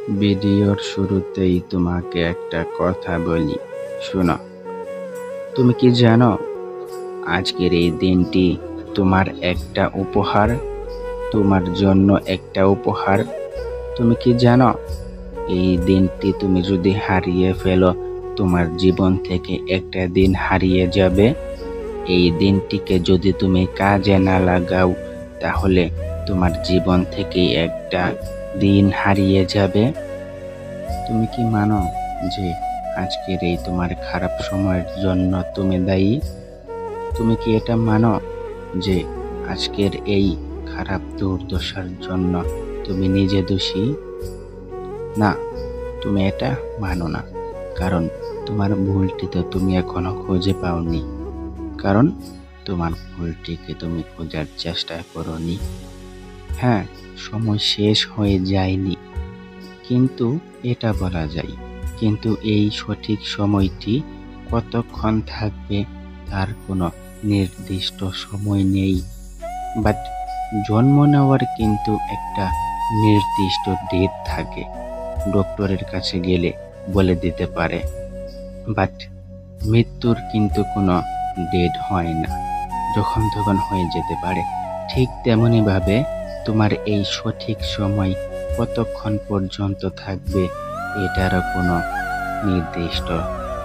ভিডিওর শুরুতেই তোমাকে একটা কথা বলি, শোনো। তুমি কি জানো আজকের এই দিনটি তোমার একটা উপহার, তোমার জন্য একটা উপহার। তুমি কি জানো এই দিনটি তুমি যদি হারিয়ে ফেলো, তোমার জীবন থেকে একটা দিন হারিয়ে যাবে। এই দিনটিকে যদি তুমি কাজে না লাগাও, তাহলে তোমার জীবন থেকে একটা দিন হারিয়ে যাবে। তুমি কি মানো যে আজকের এই তোমার খারাপ সময়ের জন্য তুমি দায়ী? তুমি কি এটা মানো যে আজকের এই খারাপ দুর্দশার জন্য তুমি নিজে দোষী? না, তুমি এটা মানো না, কারণ তোমার ভুলটি তো তুমি এখনো খুঁজে পাওনি, কারণ তোমার ভুলটিকে তুমি খোঁজার চেষ্টা করোনি। হ্যাঁ, সময় শেষ হয়ে যায়নি, কিন্তু এটা বলা যায়, কিন্তু এই সঠিক সময়টি কতক্ষণ থাকবে তার কোনো নির্দিষ্ট সময় নেই। বাট জন্ম নেওয়ার কিন্তু একটা নির্দিষ্ট ডেট থাকে, ডক্টরের কাছে গেলে বলে দিতে পারে। বাট মৃত্যুর কিন্তু কোনো ডেট হয় না, যখন তখন হয়ে যেতে পারে। ঠিক তেমনিভাবে তোমার এই সঠিক সময় কতক্ষণ পর্যন্ত থাকবে এটারও কোনো নির্দিষ্ট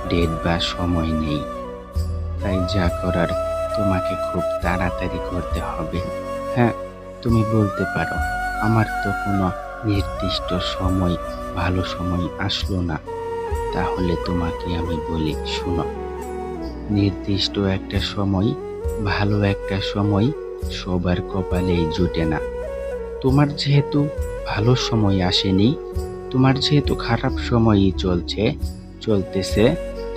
ডেট বা সময় নেই। তাই যা করার তোমাকে খুব তাড়াতাড়ি করতে হবে। হ্যাঁ, তুমি বলতে পারো আমার তো কোনো নির্দিষ্ট সময়, ভালো সময় আসলো না। তাহলে তোমাকে আমি বলি, শোনো, নির্দিষ্ট একটা সময়, ভালো একটা সময় সবার কপালেই জুটে না। তোমার যেহেতু ভালো সময় আসেনি, তোমার যেহেতু খারাপ সময়ই চলতেছে,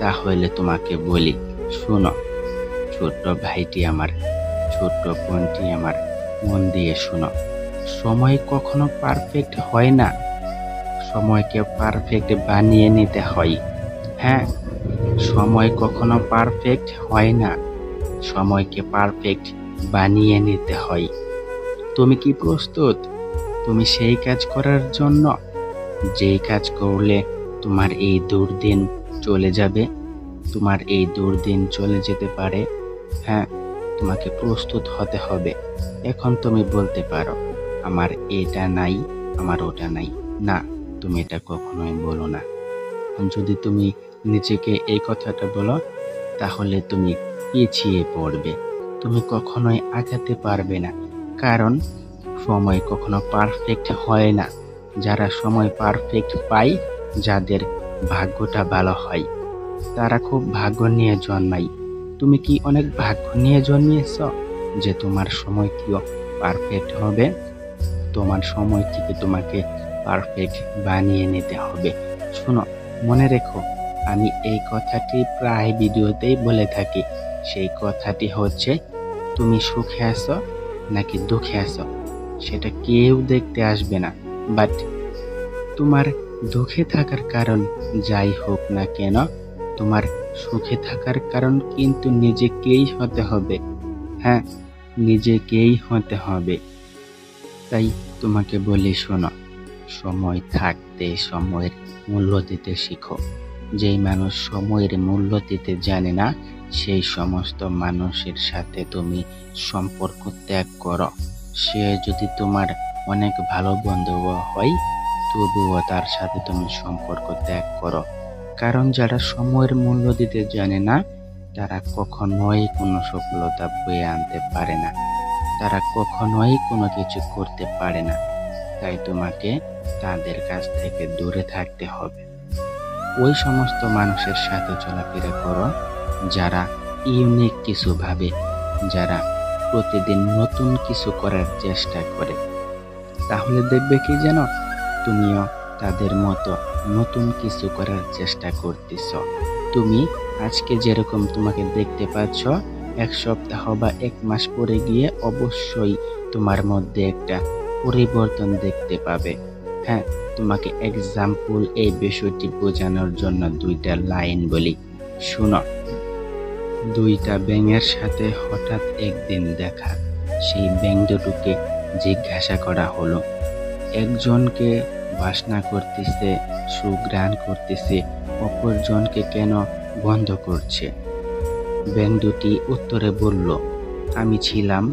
তাহলে তোমাকে বলি, শোনো ছোট্ট ভাইটি আমার, ছোট্ট বোনটি আমার, মন দিয়ে শোনো। সময় কখনো পারফেক্ট হয় না, সময়কে পারফেক্ট বানিয়ে নিতে হয়। হ্যাঁ, সময় কখনো পারফেক্ট হয় না, সময়কে পারফেক্ট বানিয়ে নিতে হয়। তুমি কি প্রস্তুত তুমি সেই কাজ করার জন্য, যেই কাজ করলে তোমার এই দুর্দিন চলে যাবে, তোমার এই দুর্দিন চলে যেতে পারে? হ্যাঁ, তোমাকে প্রস্তুত হতে হবে। এখন তুমি বলতে পারো আমার এটা নাই, আমার ওটা নাই। না, তুমি এটা কখনোই বলো না। যদি তুমি নিজেকে এই কথাটা বলো, তাহলে তুমি পিছিয়ে পড়বে, তুমি কখনোই আগাতে পারবে না। কারণ সময় কখনো পারফেক্ট হয় না। যারা সময় পারফেক্ট পায়, যাদের ভাগ্যটা ভালো হয়, তারা খুব ভাগ্য নিয়ে জন্মায়। তুমি কি অনেক ভাগ্য নিয়ে জন্মিয়েছ যে তোমার সময়টিও পারফেক্ট হবে? তোমার সময়টিকে তোমাকে পারফেক্ট বানিয়ে নিতে হবে। শোনো, মনে রেখো, আমি এই কথাটি প্রায় ভিডিওতেই বলে থাকি। সেই কথাটি হচ্ছে, তুমি সুখে আছো নাকি দুঃখে আছো সেটা কেউ দেখতে আসবে না। বাট তোমার দুঃখে থাকার কারণ যাই হোক না কেন, তোমার সুখে থাকার কারণ কিন্তু নিজেকেই হতে হবে। হ্যাঁ, নিজেকেই হতে হবে। তাই তোমাকে বলি, শোনো, সময় থাকতে সময়ের মূল্য দিতে শিখো। যেই মানুষ সময়ের মূল্য দিতে জানে না, সেই সমস্ত মানুষের সাথে তুমি সম্পর্ক ত্যাগ করো। সে যদি তোমার অনেক ভালো বন্ধুও হয়, তবুও তার সাথে তুমি সম্পর্ক ত্যাগ করো। কারণ যারা সময়ের মূল্য দিতে জানে না, তারা কখনোই কোনো সফলতা বয়ে আনতে পারে না, তারা কখনোই কোনো কিছু করতে পারে না। তাই তোমাকে তাদের কাছ থেকে দূরে থাকতে হবে। ওই সমস্ত মানুষের সাথে চলাফেরা করো যারা ইউনিক কিছু ভাবে, যারা প্রতিদিন নতুন কিছু করার চেষ্টা করে। তাহলে দেখবে কি জানো, তুমিও তাদের মতো নতুন কিছু করার চেষ্টা করতেছ। তুমি আজকে যেরকম তোমাকে দেখতে পাচ্ছ, এক সপ্তাহ বা এক মাস পরে গিয়ে অবশ্যই তোমার মধ্যে একটা পরিবর্তন দেখতে পাবে। হ্যাঁ, তোমাকে এক্সাম্পল এই বিষয়টি বোঝানোর জন্য দুইটা লাইন বলি, শুনো। দুইটা ব্যাঙের সাথে হঠাৎ একদিন দেখা। সেই ব্যাঙ দুটোকে জিজ্ঞাসা করা হলো, একজনকে বাসনা করতেছে, সুঘ্রাণ করতেছে, অপরজনকে কেন বন্ধ করছে? ব্যাঙ দুটি উত্তরে বলল, আমি ছিলাম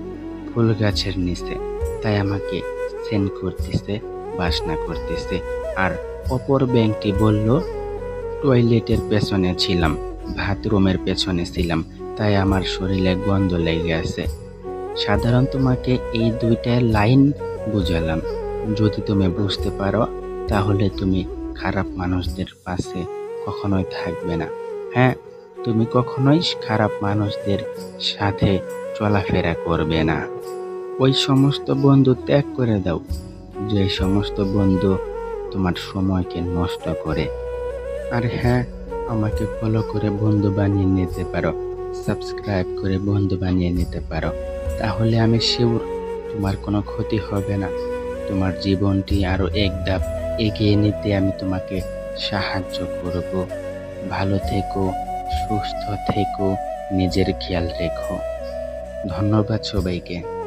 ফুল গাছের নিচে, তাই আমাকে সেন করতেছে, বাসনা করতেছে। আর অপর ব্যাঙটি বলল, টয়লেটের পেছনে ছিলাম, বাথরুমের পেছনে ছিলাম, তাই আমার শরীরে গন্ধ লেগে আছে। সাধারণ তোমাকে এই দুইটা লাইন বুঝালাম। যদি তুমি বুঝতে পারো তাহলে তুমি খারাপ মানুষদের পাশে কখনোই থাকবে না। হ্যাঁ, তুমি কখনোই খারাপ মানুষদের সাথে চলাফেরা করবে না। ওই সমস্ত বন্ধু ত্যাগ করে দাও, যে সমস্ত বন্ধু তোমার সময়কে নষ্ট করে। আর হ্যাঁ, আমাকে ফলো করে বন্ধু বানিয়ে নিতে পারো, সাবস্ক্রাইব করে বন্ধু বানিয়ে নিতে পারো। তাহলে আমি শিওর তোমার কোনো ক্ষতি হবে না। তোমার জীবনটি আরো এক ধাপ এগিয়ে নিতে আমি তোমাকে সাহায্য করব। ভালো থেকো, সুস্থ থেকো, নিজের খেয়াল রেখো। ধন্যবাদ সবাইকে।